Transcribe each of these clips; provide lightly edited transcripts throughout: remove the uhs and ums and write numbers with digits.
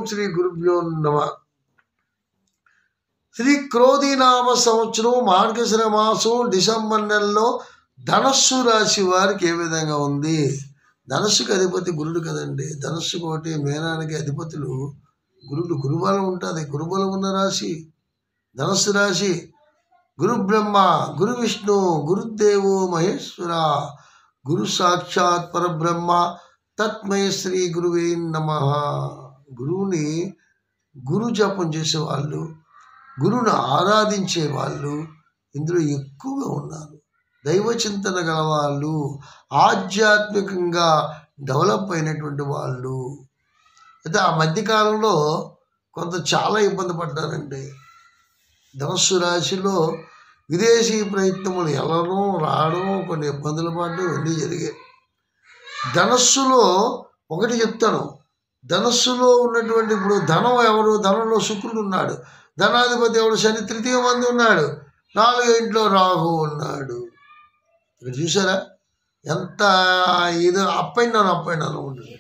శ్రీ గురుభ్యో నమ. శ్రీ క్రోధినామ సంవత్సరం మార్గశిర మాసం డిసెంబర్ నెలలో ధనస్సు రాశి వారికి ఏ విధంగా ఉంది? ధనస్సుకి అధిపతి గురుడు కదండి. ధనస్సు కోటి మేనానికి అధిపతులు గురుడు. గురుబలం ఉంటుంది. గురుబలం ఉన్న రాశి ధనస్సు రాశి. గురు బ్రహ్మ, గురు విష్ణు, గురుదేవో మహేశ్వర, గురు సాక్షాత్ పరబ్రహ్మ, తత్మయ శ్రీ గురువే నమః. గురువుని గురు జపం చేసేవాళ్ళు, గురువును ఆరాధించే వాళ్ళు ఇందులో ఎక్కువగా ఉన్నారు. దైవ చింతన గలవాళ్ళు, ఆధ్యాత్మికంగా డెవలప్ అయినటువంటి వాళ్ళు. అయితే ఆ మధ్యకాలంలో కొంత చాలా ఇబ్బంది పడ్డారండి. ధనస్సు రాశిలో విదేశీ ప్రయత్నములు వెళ్ళడం రావడం, కొన్ని ఇబ్బందులు పడడం ఇవన్నీ జరిగాయి. ధనస్సులో ఒకటి చెప్తాను, ధనస్సులో ఉన్నటువంటి ఇప్పుడు ధనం ఎవరు? ధనంలో శుక్రుడు ఉన్నాడు. ధనాధిపతి ఎవడు? శని తృతీయ మంది ఉన్నాడు. 4వ ఇంట్లో రాహు ఉన్నాడు. ఇక్కడ చూసారా ఎంత ఇది అప్ అండ్ డౌన్ ఉంటుంది.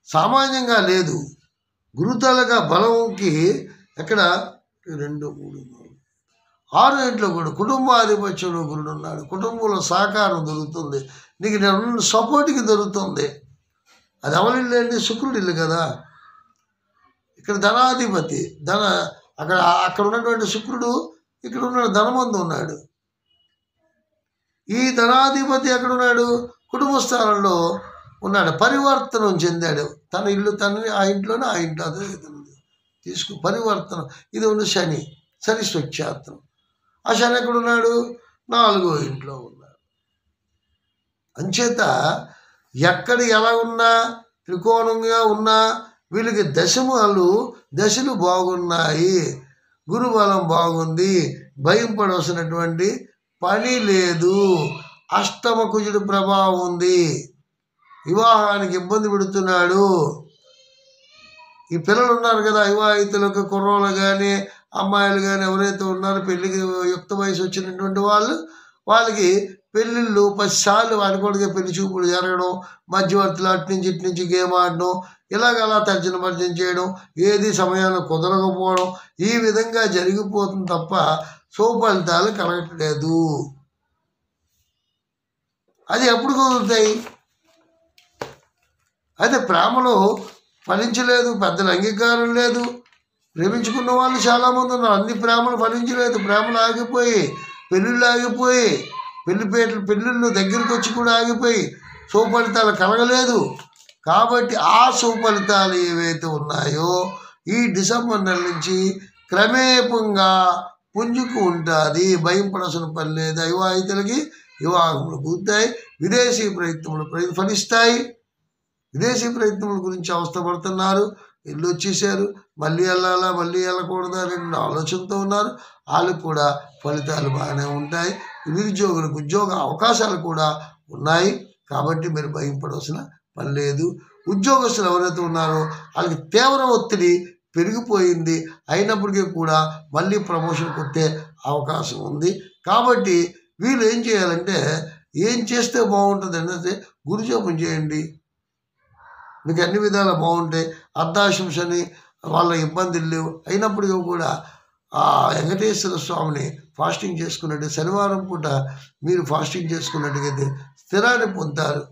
సామాన్యంగా లేదు. గురుతలగా బలంకి ఎక్కడ 2, 3, 4, 6 ఇంట్లో కూడా కుటుంబాధిపత్యంలో గురుడు ఉన్నాడు. కుటుంబంలో సహకారం దొరుకుతుంది. నీకు సపోర్ట్కి దొరుకుతుంది. అది ఎవరి ఇల్లు అండి? శుక్రుడి ఇల్లు కదా. ఇక్కడ ధనాధిపతి అక్కడ ఉన్నటువంటి శుక్రుడు ఇక్కడ ఉన్నాడు, ధనమందు ఉన్నాడు. ఈ ధనాధిపతి ఎక్కడున్నాడు? కుటుంబ స్థానంలో ఉన్నాడు. పరివర్తనం చెందాడు. తన ఇల్లు ఆ ఇంట్లోనే ఆ ఇంట్లో అదే పరివర్తనం. ఇది ఉన్న శని స్వచ్ఛాత్రం. ఆ శని ఎక్కడున్నాడు? 4వ ఇంట్లో ఉన్నాడు. అంచేత ఎక్కడ ఎలా ఉన్నా, త్రికోణంగా ఉన్నా వీళ్ళకి దశలు బాగున్నాయి. గురుబలం బాగుంది. భయం పడవలసినటువంటి పని లేదు. అష్టమ కుజుడు ప్రభావం ఉంది. వివాహానికి ఇబ్బంది పెడుతున్నాడు. ఈ పిల్లలు ఉన్నారు కదా, వివాహితులకు, కుర్రోళ్ళు కానీ అమ్మాయిలు కానీ ఎవరైతే ఉన్నారో పెళ్ళికి యుక్త వయసు వచ్చినటువంటి వాళ్ళకి పెళ్ళిళ్ళు 10 సార్లు అనుకోడిగా పెళ్లి చూపులు జరగడం, మధ్యవర్తులు అటు నుంచి గేమ్ ఆడడం, అలా తర్జన భర్జన చేయడం, ఏది సమయాన్ని కుదరకపోవడం, ఈ విధంగా జరిగిపోతుంది తప్ప ఫలితాలు కలగట్లేదు. అది ఎప్పుడు కుదురుతాయి? అయితే ప్రేమలో ఫలించలేదు, పెద్దల అంగీకారం లేదు. ప్రేమించుకున్న వాళ్ళు చాలామంది ఉన్నారు. అన్ని ప్రేమలు ఫలించలేదు. ప్రేమలు ఆగిపోయి, పెళ్ళిళ్ళు ఆగిపోయి, పెళ్ళిళ్ళు దగ్గరికి వచ్చి కూడా ఆగిపోయి ఫలితాలు కలగలేదు. కాబట్టి ఆ ఫలితాలు ఏవైతే ఉన్నాయో ఈ డిసెంబర్ నెల నుంచి క్రమేపంగా పుంజుకు ఉంటుంది. భయం పడాల్సిన పని లేదు. వివాహితులకి వివాహములు పూర్తాయి. విదేశీ ప్రయత్నములు ఫలిస్తాయి. విదేశీ ప్రయత్నముల గురించి అవస్థపడుతున్నారు. ఇల్లు వచ్చేసారు, మళ్ళీ వెళ్ళాలా, మళ్ళీ వెళ్ళకూడదా అనే ఆలోచనతో ఉన్నారు. వాళ్ళకు కూడా ఫలితాలు బాగానే ఉంటాయి. నిరుద్యోగులకు ఉద్యోగ అవకాశాలు కూడా ఉన్నాయి. కాబట్టి మీరు భయం పడవలసిన పని లేదు. ఉద్యోగస్తులు ఎవరైతే ఉన్నారో వాళ్ళకి తీవ్ర ఒత్తిడి పెరిగిపోయింది. అయినప్పటికీ కూడా మళ్ళీ ప్రమోషన్ కొట్టే అవకాశం ఉంది. కాబట్టి వీళ్ళు ఏం చేయాలంటే, ఏం చేస్తే బాగుంటుంది అంటే గురుజపం చేయండి. మీకు అన్ని విధాలు బాగుంటాయి. అర్ధాశంసని వాళ్ళ ఇబ్బందులు లేవు. అయినప్పటికీ కూడా ఆ వెంకటేశ్వర స్వామిని ఫాస్టింగ్ చేసుకున్నట్టు, శనివారం పూట మీరు ఫాస్టింగ్ చేసుకున్నట్టుగైతే స్థిరాన్ని పొందుతారు.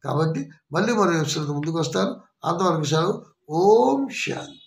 కాబట్టి మళ్ళీ మరో ముందుకు వస్తారు. అంతవరకు సెలవు. ఓం శాంతి.